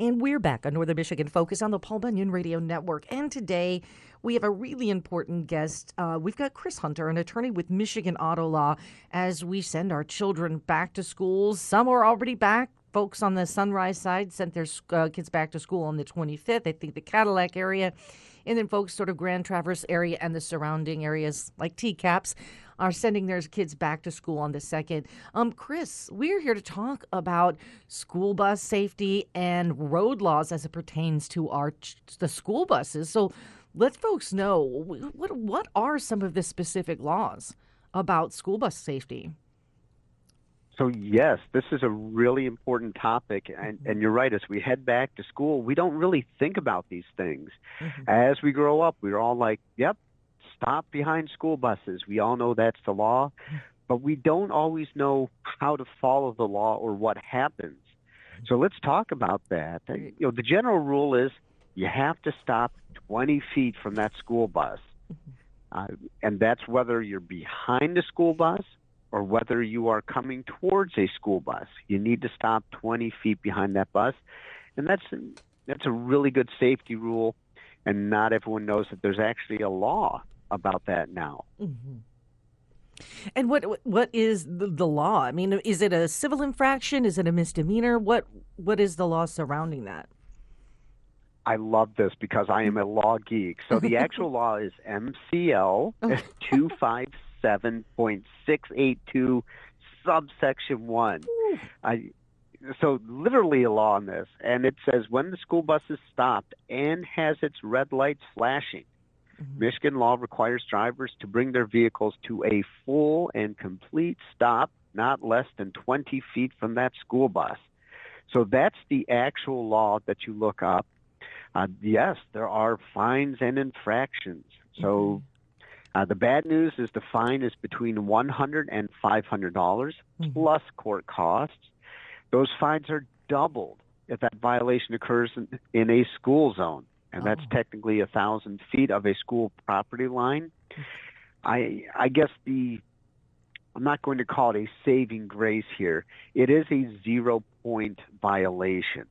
And we're back on Northern Michigan Focus on the Paul Bunyan Radio Network. And today we have a really important guest. We've got Chris Hunter, an attorney with Michigan Auto Law, as we send our children back to schools. Some are already back. Folks on the Sunrise side sent their kids back to school on the 25th. I think the Cadillac area. And then folks sort of Grand Traverse area and the surrounding areas like TCAPS are sending their kids back to school on the 2nd. Chris, we're here to talk about school bus safety and road laws as it pertains to the school buses. So let folks know, what are some of the specific laws about school bus safety? So, yes, this is a really important topic, and you're right. As we head back to school, we don't really think about these things. As we grow up, we're all like, yep, stop behind school buses. We all know that's the law, but we don't always know how to follow the law or what happens. So let's talk about that. The general rule is you have to stop 20 feet from that school bus, and that's whether you're behind a school bus or whether you are coming towards a school bus. You need to stop 20 feet behind that bus, and that's a really good safety rule, and not everyone knows that there's actually a law about that now. And what is the law? I mean, is it a civil infraction? Is it a misdemeanor? What is the law surrounding that? I love this because I am a law geek. So the actual law is MCL 257.682 subsection 1. So literally a law on this, and it says when the school bus is stopped and has its red lights flashing, Michigan law requires drivers to bring their vehicles to a full and complete stop, not less than 20 feet from that school bus. So that's the actual law that you look up. Yes, there are fines and infractions. So the bad news is the fine is between $100 and $500 plus court costs. Those fines are doubled if that violation occurs in a school zone, and that's technically 1,000 feet of a school property line. I guess I'm not going to call it a saving grace here. It is a 0-point violation.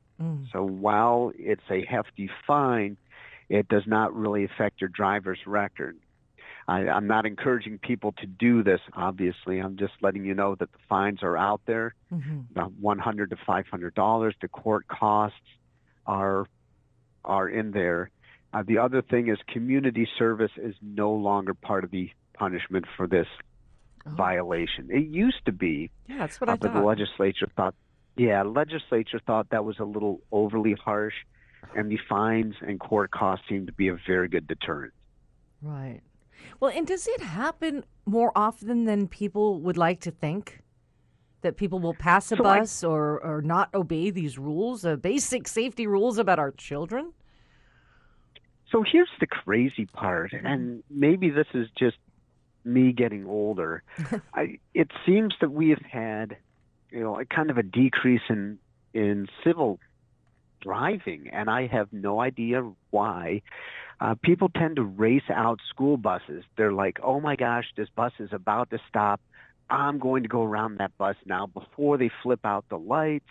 So while it's a hefty fine, it does not really affect your driver's record. I'm not encouraging people to do this, obviously. I'm just letting you know that the fines are out there, about $100 to $500. The court costs are in there. The other thing is community service is no longer part of the punishment for this violation. It used to be. Yeah, that's what I thought. But the legislature thought that was a little overly harsh, and the fines and court costs seem to be a very good deterrent. Right. Well, and does it happen more often than people would like to think? That people will pass a bus or not obey these rules, basic safety rules about our children? So here's the crazy part, and maybe this is just me getting older. It seems that we have had, a kind of a decrease in civil driving, and I have no idea why. People tend to race out school buses. They're like, oh my gosh, this bus is about to stop. I'm going to go around that bus now before they flip out the lights,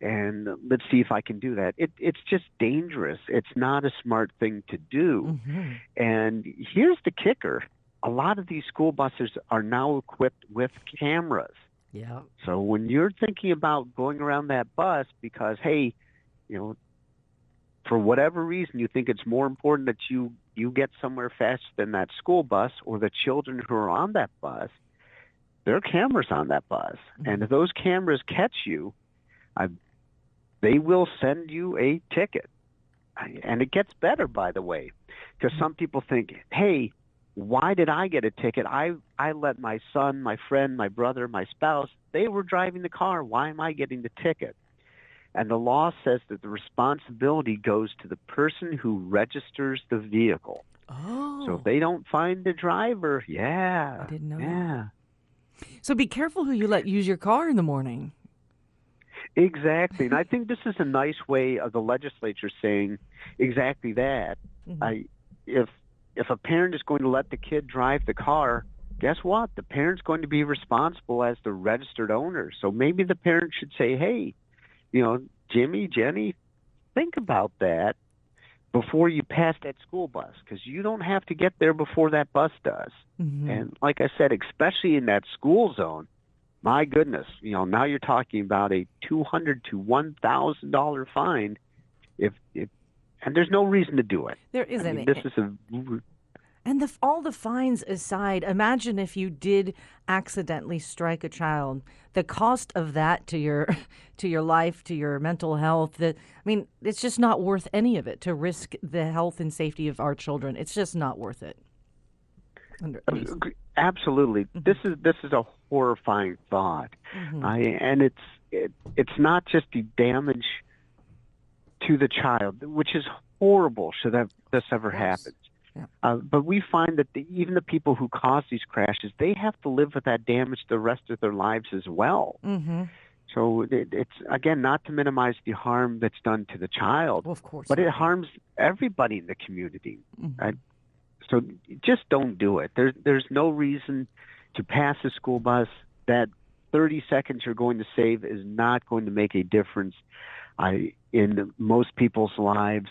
and let's see if I can do that. It's just dangerous. It's not a smart thing to do. And here's the kicker. A lot of these school buses are now equipped with cameras. Yeah. So when you're thinking about going around that bus because, hey, for whatever reason you think it's more important that you get somewhere faster than that school bus or the children who are on that bus, there are cameras on that bus. And if those cameras catch you, they will send you a ticket. And it gets better, by the way, because some people think, hey, why did I get a ticket? I let my son, my friend, my brother, my spouse, they were driving the car. Why am I getting the ticket? And the law says that the responsibility goes to the person who registers the vehicle. So if they don't find the driver, I didn't know that. So be careful who you let use your car in the morning. Exactly. And I think this is a nice way of the legislature saying exactly that. If a parent is going to let the kid drive the car, guess what? The parent's going to be responsible as the registered owner. So maybe the parent should say, hey, Jimmy, Jenny, think about that before you pass that school bus, because you don't have to get there before that bus does. Mm-hmm. And like I said, especially in that school zone, my goodness, now you're talking about a $200 to $1,000 fine and there's no reason to do it. There isn't. I mean, this is And all the fines aside, imagine if you did accidentally strike a child. The cost of that to your life, to your mental health. It's just not worth any of it to risk the health and safety of our children. It's just not worth it. Absolutely. Mm-hmm. This is a horrifying thought, Mm-hmm. and it's not just the damage to the child, which is horrible should this ever happen. Yeah. But we find that even the people who cause these crashes, they have to live with that damage the rest of their lives as well. Mm-hmm. So it's, again, not to minimize the harm that's done to the child, Well, of course, but it harms everybody in the community. Mm-hmm. So just don't do it. There's no reason to pass a school bus. That 30 seconds you're going to save is not going to make a difference in most people's lives.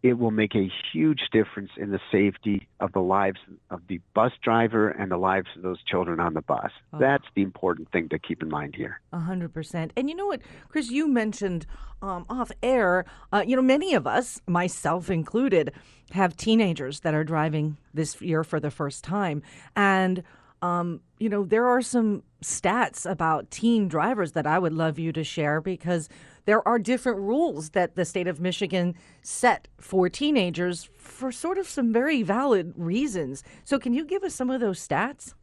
It will make a huge difference in the safety of the lives of the bus driver and the lives of those children on the bus. Oh. That's the important thing to keep in mind here. 100%. And you know what, Chris, you mentioned off air, many of us, myself included, have teenagers that are driving this year for the first time. And there are some stats about teen drivers that I would love you to share, because there are different rules that the state of Michigan set for teenagers for sort of some very valid reasons. So can you give us some of those stats?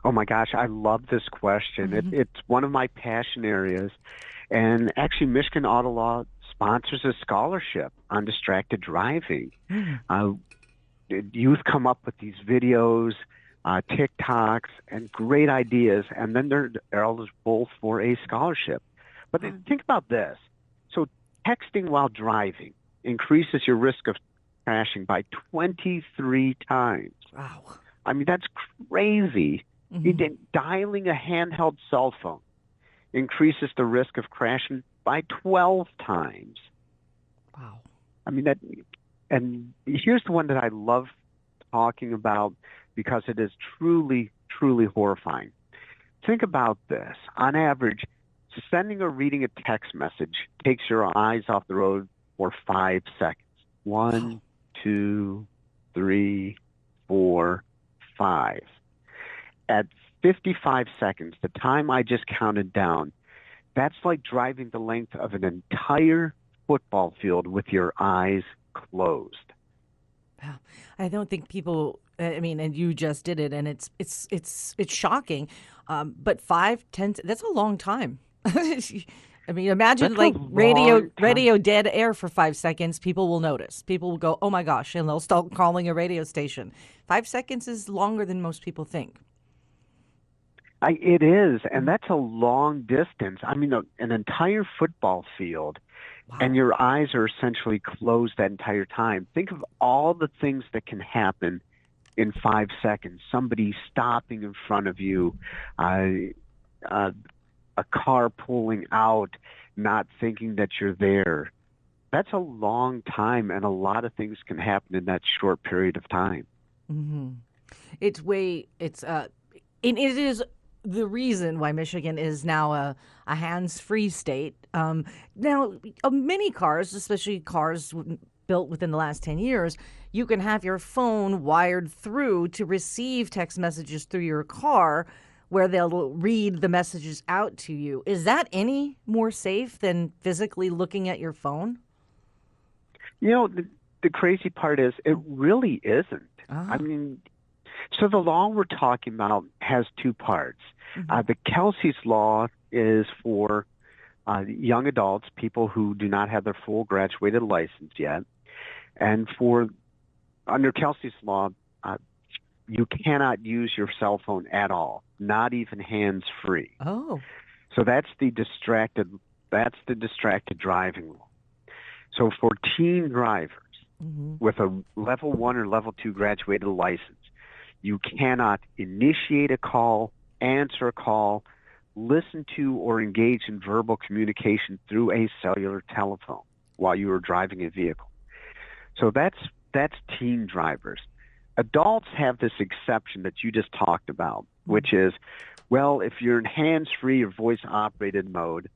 Oh, my gosh, I love this question. Mm-hmm. It's one of my passion areas. And actually, Michigan Auto Law sponsors a scholarship on distracted driving. Mm-hmm. Youth come up with these videos, TikToks, and great ideas, and then they're eligible for a scholarship. But think about this. So texting while driving increases your risk of crashing by 23 times. Wow. I mean, that's crazy. Mm-hmm. Dialing a handheld cell phone increases the risk of crashing by 12 times. Wow. I mean, and here's the one that I love talking about, because it is truly, truly horrifying. Think about this. On average, sending or reading a text message takes your eyes off the road for 5 seconds. 1, 2, 3, 4, 5. At 55 seconds, the time I just counted down, that's like driving the length of an entire football field with your eyes closed. I don't think people, and you just did it, and it's shocking. But 5, 10, that's a long time. Imagine that's like radio dead air for 5 seconds. People will notice. People will go, oh my gosh, and they'll start calling a radio station. 5 seconds is longer than most people think. It is, and that's a long distance. I mean, an entire football field. Wow. And your eyes are essentially closed that entire time. Think of all the things that can happen in 5 seconds. Somebody stopping in front of you, a car pulling out, not thinking that you're there. That's a long time, and a lot of things can happen in that short period of time. Mm-hmm. It is the reason why Michigan is now a hands-free state. Now, many cars, especially cars built within the last 10 years, you can have your phone wired through to receive text messages through your car, where they'll read the messages out to you. Is that any more safe than physically looking at your phone? The crazy part is it really isn't. I mean, so the law we're talking about has 2 parts. Mm-hmm. The Kelsey's law is for young adults, people who do not have their full graduated license yet. And under Kelsey's law, you cannot use your cell phone at all, not even hands-free. Oh. So that's the distracted driving law. So for teen drivers with a level 1 or level 2 graduated license, you cannot initiate a call, answer a call, listen to or engage in verbal communication through a cellular telephone. while you were driving a vehicle. So that's teen drivers. Adults have this exception that you just talked about, which is, well, if you're in hands-free or voice-operated mode,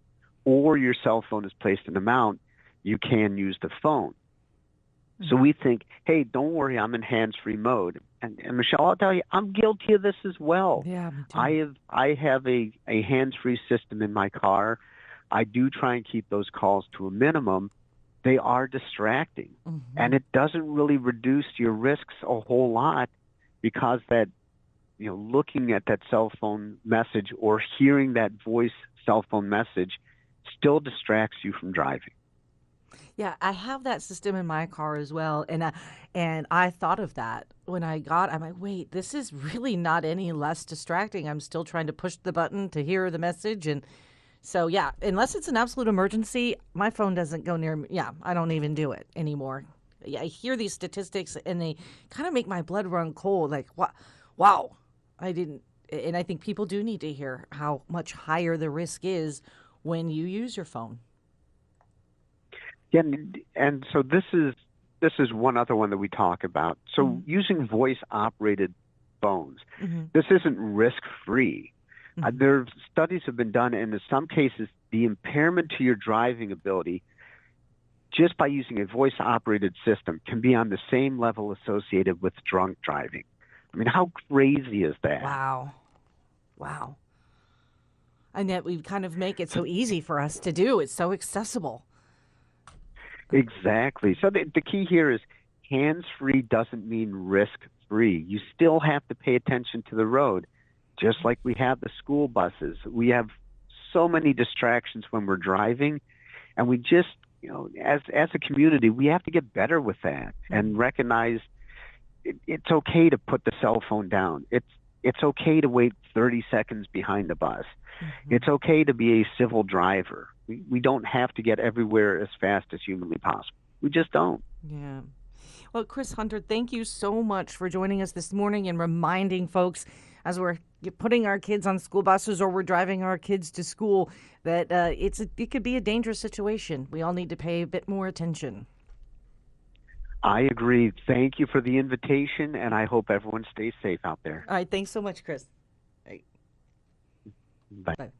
or your cell phone is placed in the mount, you can use the phone. So we think, hey, don't worry, I'm in hands-free mode. And Michelle, I'll tell you, I'm guilty of this as well. Yeah, me too. I have a hands-free system in my car. I do try and keep those calls to a minimum. They are distracting, and it doesn't really reduce your risks a whole lot, because that, looking at that cell phone message or hearing that voice cell phone message still distracts you from driving. Yeah, I have that system in my car as well, and I thought of that when I'm like, wait, this is really not any less distracting. I'm still trying to push the button to hear the message, and so yeah, unless it's an absolute emergency, my phone doesn't go near me. Yeah, I don't even do it anymore. Yeah, I hear these statistics, and they kind of make my blood run cold. Like, wow, I didn't, and I think people do need to hear how much higher the risk is when you use your phone. Yeah, and so this is one other one that we talk about. So using voice-operated phones, this isn't risk-free. There studies have been done, and in some cases, the impairment to your driving ability just by using a voice-operated system can be on the same level associated with drunk driving. I mean, how crazy is that? Wow. And yet we kind of make it so easy for us to do. It's so accessible. Exactly. So the key here is hands-free doesn't mean risk-free. You still have to pay attention to the road, just like we have the school buses. We have so many distractions when we're driving, and we just, as a community, we have to get better with that and recognize it's okay to put the cell phone down. It's okay to wait 30 seconds behind the bus. It's okay to be a civil driver. We don't have to get everywhere as fast as humanly possible. We just don't. Yeah. Well, Chris Hunter, thank you so much for joining us this morning and reminding folks as we're putting our kids on school buses or we're driving our kids to school that it could be a dangerous situation. We all need to pay a bit more attention. I agree. Thank you for the invitation, and I hope everyone stays safe out there. All right. Thanks so much, Chris. Bye. Bye.